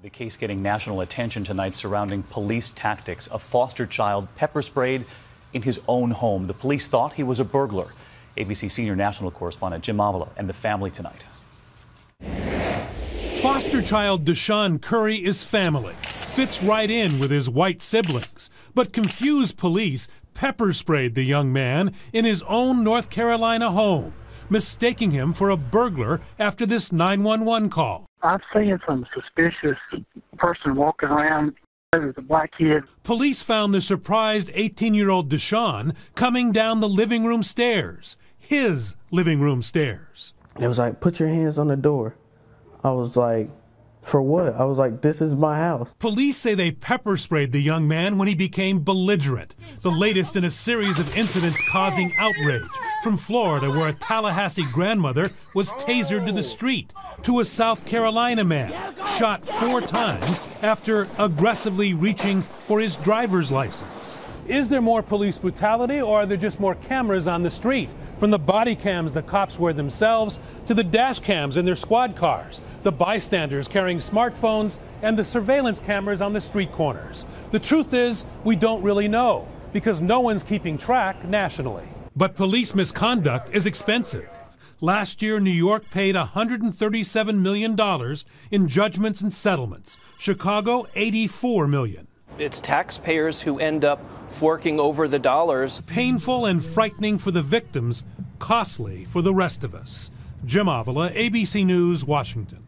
The case getting national attention tonight surrounding police tactics. A foster child pepper sprayed in his own home. The police thought he was a burglar. ABC senior national correspondent Jim Avila and the family tonight. Foster child Deshaun Curry is family. Fits right in with his white siblings. But confused police pepper sprayed the young man in his own North Carolina home, mistaking him for a burglar after this 911 call. I've seen some suspicious person walking around. There's a black kid. Police found the surprised 18-year-old Deshaun coming down the living room stairs, his living room stairs. It was like, put your hands on the door. I was like, for what? I was like, this is my house. Police say they pepper sprayed the young man when he became belligerent, the latest in a series of incidents causing outrage. From Florida, where a Tallahassee grandmother was tasered to the street, to a South Carolina man shot 4 times after aggressively reaching for his driver's license. Is there more police brutality, or are there just more cameras on the street? From the body cams the cops wear themselves to the dash cams in their squad cars, the bystanders carrying smartphones, and the surveillance cameras on the street corners. The truth is, we don't really know, because no one's keeping track nationally. But police misconduct is expensive. Last year, New York paid $137 million in judgments and settlements. Chicago, $84 million. It's taxpayers who end up forking over the dollars. Painful and frightening for the victims, costly for the rest of us. Jim Avila, ABC News, Washington.